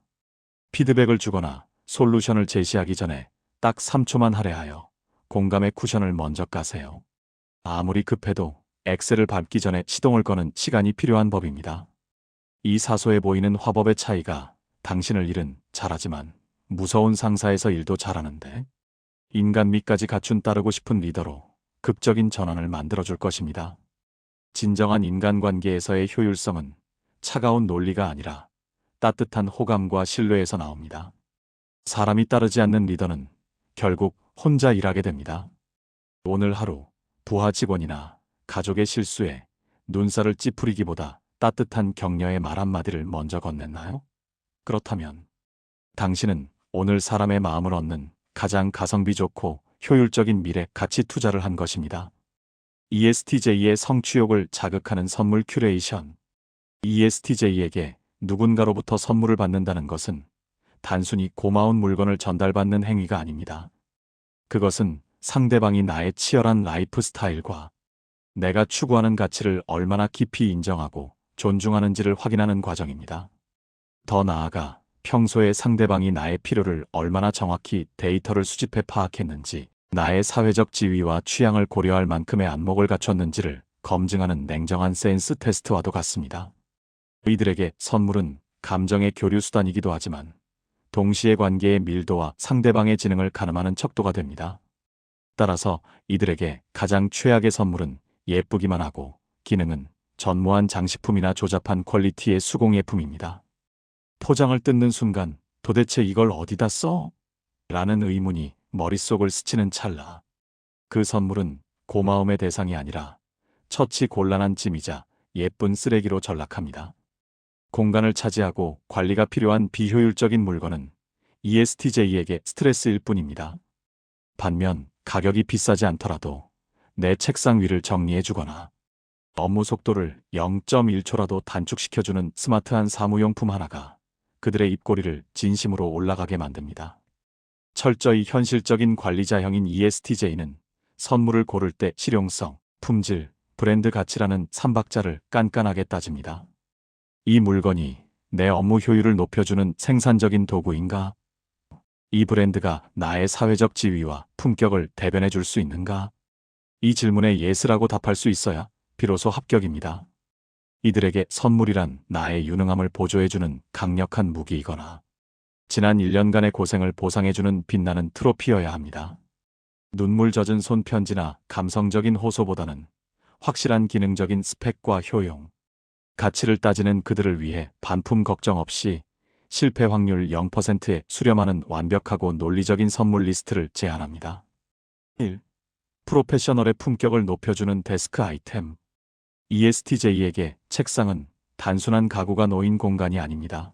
피드백을 주거나 솔루션을 제시하기 전에 딱 3초만 할애하여 공감의 쿠션을 먼저 까세요. 아무리 급해도 엑셀을 밟기 전에 시동을 거는 시간이 필요한 법입니다. 이 사소해 보이는 화법의 차이가 당신을 일은 잘하지만 무서운 상사에서 일도 잘하는데 인간미까지 갖춘 따르고 싶은 리더로 극적인 전환을 만들어줄 것입니다. 진정한 인간관계에서의 효율성은 차가운 논리가 아니라 따뜻한 호감과 신뢰에서 나옵니다. 사람이 따르지 않는 리더는 결국 혼자 일하게 됩니다. 오늘 하루 부하 직원이나 가족의 실수에 눈살을 찌푸리기보다 따뜻한 격려의 말 한마디를 먼저 건넸나요? 그렇다면 당신은 오늘 사람의 마음을 얻는 가장 가성비 좋고 효율적인 미래 가치 투자를 한 것입니다. ESTJ의 성취욕을 자극하는 선물 큐레이션. ESTJ에게 누군가로부터 선물을 받는다는 것은 단순히 고마운 물건을 전달받는 행위가 아닙니다. 그것은 상대방이 나의 치열한 라이프 스타일과 내가 추구하는 가치를 얼마나 깊이 인정하고 존중하는지를 확인하는 과정입니다. 더 나아가 평소에 상대방이 나의 필요를 얼마나 정확히 데이터를 수집해 파악했는지, 나의 사회적 지위와 취향을 고려할 만큼의 안목을 갖췄는지를 검증하는 냉정한 센스 테스트와도 같습니다. 이들에게 선물은 감정의 교류 수단이기도 하지만 동시에 관계의 밀도와 상대방의 지능을 가늠하는 척도가 됩니다. 따라서 이들에게 가장 최악의 선물은 예쁘기만 하고 기능은 전무한 장식품이나 조잡한 퀄리티의 수공예품입니다. 포장을 뜯는 순간 도대체 이걸 어디다 써? 라는 의문이 머릿속을 스치는 찰나 그 선물은 고마움의 대상이 아니라 처치 곤란한 짐이자 예쁜 쓰레기로 전락합니다. 공간을 차지하고 관리가 필요한 비효율적인 물건은 ESTJ에게 스트레스일 뿐입니다. 반면 가격이 비싸지 않더라도 내 책상 위를 정리해주거나 업무 속도를 0.1초라도 단축시켜주는 스마트한 사무용품 하나가 그들의 입꼬리를 진심으로 올라가게 만듭니다. 철저히 현실적인 관리자형인 ESTJ는 선물을 고를 때 실용성, 품질, 브랜드 가치라는 3박자를 깐깐하게 따집니다. 이 물건이 내 업무 효율을 높여주는 생산적인 도구인가? 이 브랜드가 나의 사회적 지위와 품격을 대변해 줄 수 있는가? 이 질문에 예스라고 답할 수 있어야 비로소 합격입니다. 이들에게 선물이란 나의 유능함을 보조해주는 강력한 무기이거나 지난 1년간의 고생을 보상해주는 빛나는 트로피여야 합니다. 눈물 젖은 손편지나 감성적인 호소보다는 확실한 기능적인 스펙과 효용, 가치를 따지는 그들을 위해 반품 걱정 없이 실패 확률 0%에 수렴하는 완벽하고 논리적인 선물 리스트를 제안합니다. 1. 프로페셔널의 품격을 높여주는 데스크 아이템. ESTJ에게 책상은 단순한 가구가 놓인 공간이 아닙니다.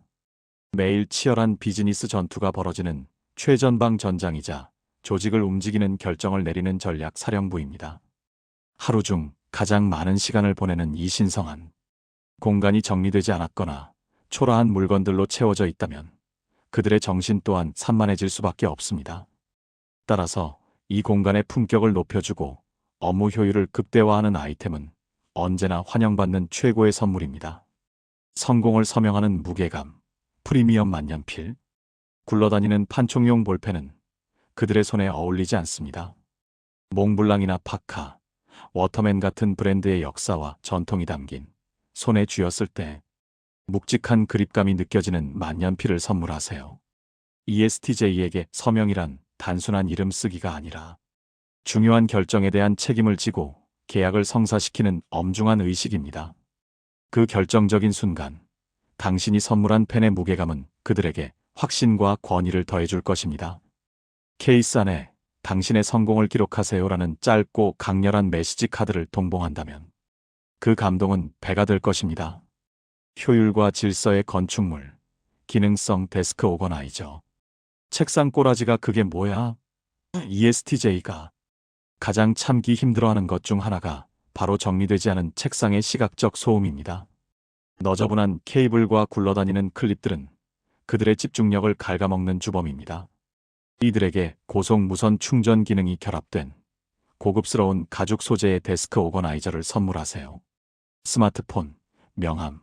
매일 치열한 비즈니스 전투가 벌어지는 최전방 전장이자 조직을 움직이는 결정을 내리는 전략 사령부입니다. 하루 중 가장 많은 시간을 보내는 이 신성한 공간이 정리되지 않았거나 초라한 물건들로 채워져 있다면 그들의 정신 또한 산만해질 수밖에 없습니다. 따라서 이 공간의 품격을 높여주고 업무 효율을 극대화하는 아이템은 언제나 환영받는 최고의 선물입니다. 성공을 서명하는 무게감, 프리미엄 만년필, 굴러다니는 판촉용 볼펜은 그들의 손에 어울리지 않습니다. 몽블랑이나 파카, 워터맨 같은 브랜드의 역사와 전통이 담긴 손에 쥐었을 때 묵직한 그립감이 느껴지는 만년필을 선물하세요. ESTJ에게 서명이란 단순한 이름 쓰기가 아니라 중요한 결정에 대한 책임을 지고 계약을 성사시키는 엄중한 의식입니다. 그 결정적인 순간, 당신이 선물한 펜의 무게감은 그들에게 확신과 권위를 더해줄 것입니다. 케이스 안에 당신의 성공을 기록하세요라는 짧고 강렬한 메시지 카드를 동봉한다면 그 감동은 배가 될 것입니다. 효율과 질서의 건축물, 기능성 데스크 오거나이저. 책상 꼬라지가 그게 뭐야? ESTJ가 가장 참기 힘들어하는 것 중 하나가 바로 정리되지 않은 책상의 시각적 소음입니다. 너저분한 케이블과 굴러다니는 클립들은 그들의 집중력을 갉아먹는 주범입니다. 이들에게 고속 무선 충전 기능이 결합된 고급스러운 가죽 소재의 데스크 오거나이저를 선물하세요. 스마트폰, 명함,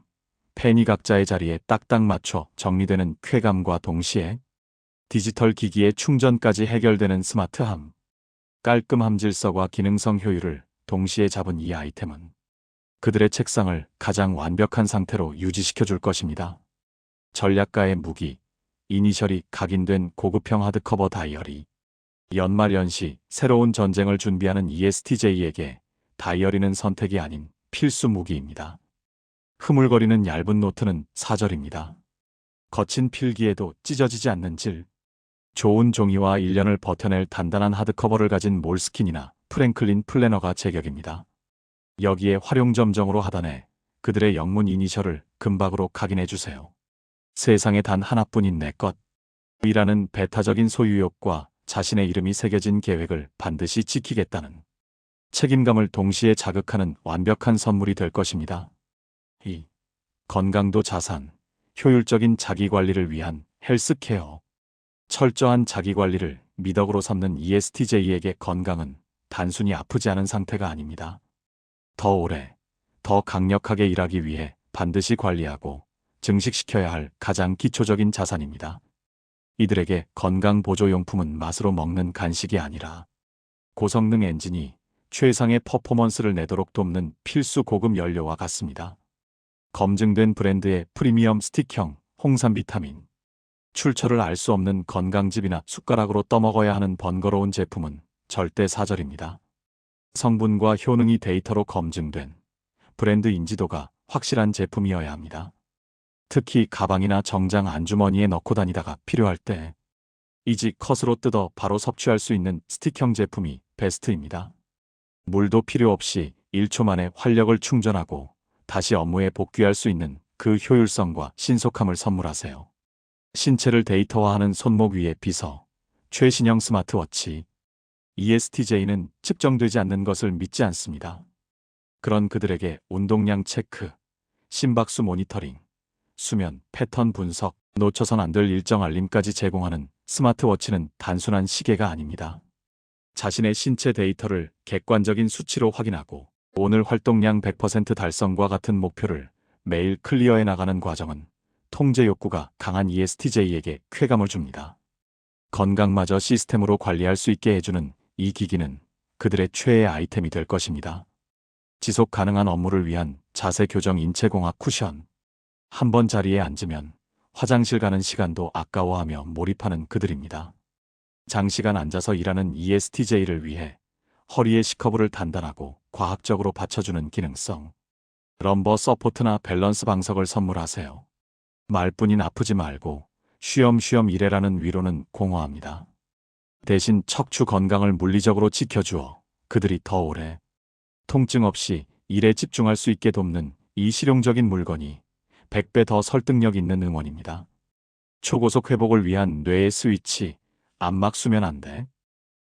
펜이 각자의 자리에 딱딱 맞춰 정리되는 쾌감과 동시에 디지털 기기의 충전까지 해결되는 스마트함, 깔끔함, 질서과 기능성 효율을 동시에 잡은 이 아이템은 그들의 책상을 가장 완벽한 상태로 유지시켜 줄 것입니다. 전략가의 무기, 이니셜이 각인된 고급형 하드커버 다이어리. 연말연시 새로운 전쟁을 준비하는 ESTJ에게 다이어리는 선택이 아닌 필수 무기입니다. 흐물거리는 얇은 노트는 사절입니다. 거친 필기에도 찢어지지 않는 질. 좋은 종이와 1년을 버텨낼 단단한 하드커버를 가진 몰스킨이나 프랭클린 플래너가 제격입니다. 여기에 활용점정으로 하단에 그들의 영문 이니셜을 금박으로 각인해주세요. 세상에 단 하나뿐인 내 것. 이라는 배타적인 소유욕과 자신의 이름이 새겨진 계획을 반드시 지키겠다는 책임감을 동시에 자극하는 완벽한 선물이 될 것입니다. 2. 건강도 자산, 효율적인 자기관리를 위한 헬스케어. 철저한 자기관리를 미덕으로 삼는 ESTJ에게 건강은 단순히 아프지 않은 상태가 아닙니다. 더 오래, 더 강력하게 일하기 위해 반드시 관리하고 증식시켜야 할 가장 기초적인 자산입니다. 이들에게 건강보조용품은 맛으로 먹는 간식이 아니라 고성능 엔진이 최상의 퍼포먼스를 내도록 돕는 필수 고급 연료와 같습니다. 검증된 브랜드의 프리미엄 스틱형 홍삼 비타민. 출처를 알 수 없는 건강즙이나 숟가락으로 떠먹어야 하는 번거로운 제품은 절대 사절입니다. 성분과 효능이 데이터로 검증된 브랜드 인지도가 확실한 제품이어야 합니다. 특히 가방이나 정장 안주머니에 넣고 다니다가 필요할 때 이지 컷으로 뜯어 바로 섭취할 수 있는 스틱형 제품이 베스트입니다. 물도 필요 없이 1초 만에 활력을 충전하고 다시 업무에 복귀할 수 있는 그 효율성과 신속함을 선물하세요. 신체를 데이터화하는 손목 위에 비서, 최신형 스마트워치. ESTJ는 측정되지 않는 것을 믿지 않습니다. 그런 그들에게 운동량 체크, 심박수 모니터링, 수면 패턴 분석, 놓쳐선 안 될 일정 알림까지 제공하는 스마트워치는 단순한 시계가 아닙니다. 자신의 신체 데이터를 객관적인 수치로 확인하고 오늘 활동량 100% 달성과 같은 목표를 매일 클리어해 나가는 과정은 통제 욕구가 강한 ESTJ에게 쾌감을 줍니다. 건강마저 시스템으로 관리할 수 있게 해주는 이 기기는 그들의 최애 아이템이 될 것입니다. 지속 가능한 업무를 위한 자세 교정 인체공학 쿠션. 한번 자리에 앉으면 화장실 가는 시간도 아까워하며 몰입하는 그들입니다. 장시간 앉아서 일하는 ESTJ를 위해 허리의 C커브를 단단하고 과학적으로 받쳐주는 기능성. 럼버 서포트나 밸런스 방석을 선물하세요. 말뿐인 아프지 말고 쉬엄쉬엄 일해라는 위로는 공허합니다. 대신 척추 건강을 물리적으로 지켜주어 그들이 더 오래 통증 없이 일에 집중할 수 있게 돕는 이 실용적인 물건이 100배 더 설득력 있는 응원입니다. 초고속 회복을 위한 뇌의 스위치, 안막 수면 안대.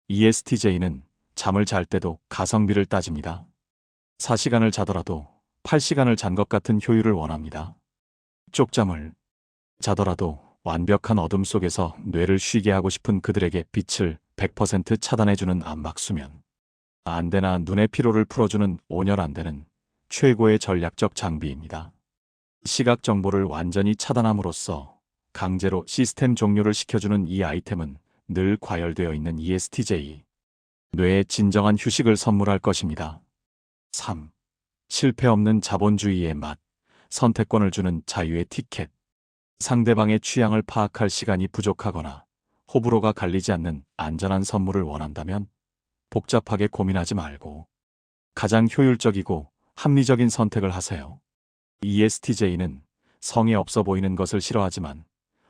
ESTJ는 잠을 잘 때도 가성비를 따집니다. 4시간을 자더라도 8시간을 잔 것 같은 효율을 원합니다. 쪽잠을 자더라도 완벽한 어둠 속에서 뇌를 쉬게 하고 싶은 그들에게 빛을 100% 차단해주는 안막 수면. 안대나 눈의 피로를 풀어주는 온열 안대는 최고의 전략적 장비입니다. 시각 정보를 완전히 차단함으로써 강제로 시스템 종료를 시켜주는 이 아이템은 늘 과열되어 있는 ESTJ. 뇌에 진정한 휴식을 선물할 것입니다. 3. 실패 없는 자본주의의 맛. 선택권을 주는 자유의 티켓. 상대방의 취향을 파악할 시간이 부족하거나 호불호가 갈리지 않는 안전한 선물을 원한다면 복잡하게 고민하지 말고 가장 효율적이고 합리적인 선택을 하세요. ESTJ는 성에 없어 보이는 것을 싫어하지만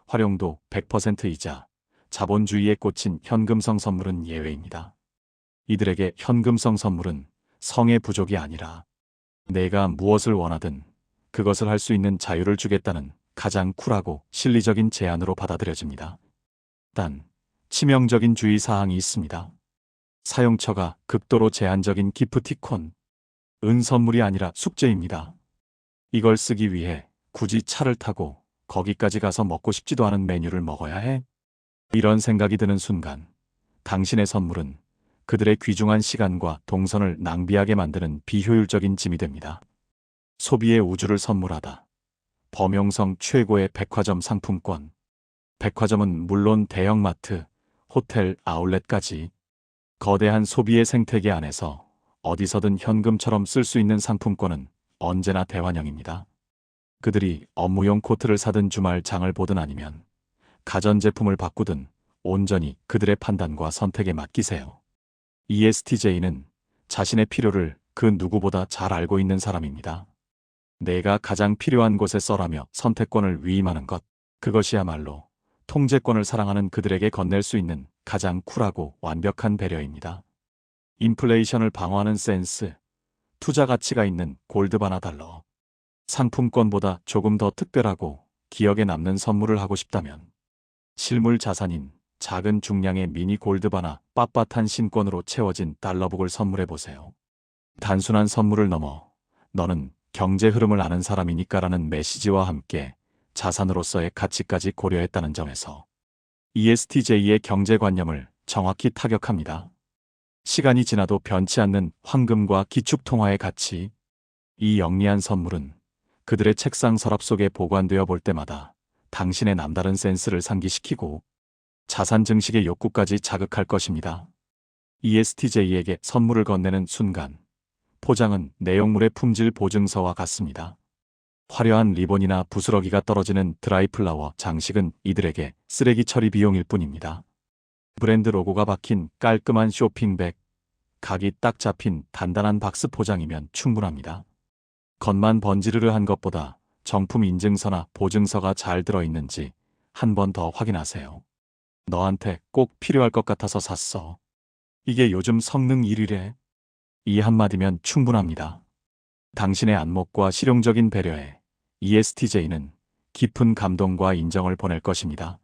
활용도 100%이자 자본주의에 꽂힌 현금성 선물은 예외입니다. 이들에게 현금성 선물은 성의 부족이 아니라 내가 무엇을 원하든 그것을 할 수 있는 자유를 주겠다는 가장 쿨하고 실리적인 제안으로 받아들여집니다. 단, 치명적인 주의 사항이 있습니다. 사용처가 극도로 제한적인 기프티콘, 은 선물이 아니라 숙제입니다. 이걸 쓰기 위해 굳이 차를 타고 거기까지 가서 먹고 싶지도 않은 메뉴를 먹어야 해? 이런 생각이 드는 순간 당신의 선물은 그들의 귀중한 시간과 동선을 낭비하게 만드는 비효율적인 짐이 됩니다. 소비의 우주를 선물하다. 범용성 최고의 백화점 상품권. 백화점은 물론 대형마트, 호텔, 아울렛까지 거대한 소비의 생태계 안에서 어디서든 현금처럼 쓸 수 있는 상품권은 언제나 대환영입니다. 그들이 업무용 코트를 사든 주말 장을 보든 아니면 가전제품을 바꾸든 온전히 그들의 판단과 선택에 맡기세요. ESTJ는 자신의 필요를 그 누구보다 잘 알고 있는 사람입니다. 내가 가장 필요한 곳에 써라며 선택권을 위임하는 것, 그것이야말로 통제권을 사랑하는 그들에게 건넬 수 있는 가장 쿨하고 완벽한 배려입니다. 인플레이션을 방어하는 센스, 투자 가치가 있는 골드바나 달러. 상품권보다 조금 더 특별하고 기억에 남는 선물을 하고 싶다면 실물 자산인 작은 중량의 미니 골드바나 빳빳한 신권으로 채워진 달러북을 선물해보세요. 단순한 선물을 넘어 너는 경제 흐름을 아는 사람이니까라는 메시지와 함께 자산으로서의 가치까지 고려했다는 점에서 ESTJ의 경제관념을 정확히 타격합니다. 시간이 지나도 변치 않는 황금과 기축통화의 가치. 이 영리한 선물은 그들의 책상 서랍 속에 보관되어 볼 때마다 당신의 남다른 센스를 상기시키고 자산 증식의 욕구까지 자극할 것입니다. ESTJ에게 선물을 건네는 순간 포장은 내용물의 품질 보증서와 같습니다. 화려한 리본이나 부스러기가 떨어지는 드라이플라워 장식은 이들에게 쓰레기 처리 비용일 뿐입니다. 브랜드 로고가 박힌 깔끔한 쇼핑백, 각이 딱 잡힌 단단한 박스 포장이면 충분합니다. 겉만 번지르르한 것보다 정품 인증서나 보증서가 잘 들어있는지 한 번 더 확인하세요. 너한테 꼭 필요할 것 같아서 샀어. 이게 요즘 성능 1위래. 이 한마디면 충분합니다. 당신의 안목과 실용적인 배려에 ESTJ는 깊은 감동과 인정을 보낼 것입니다.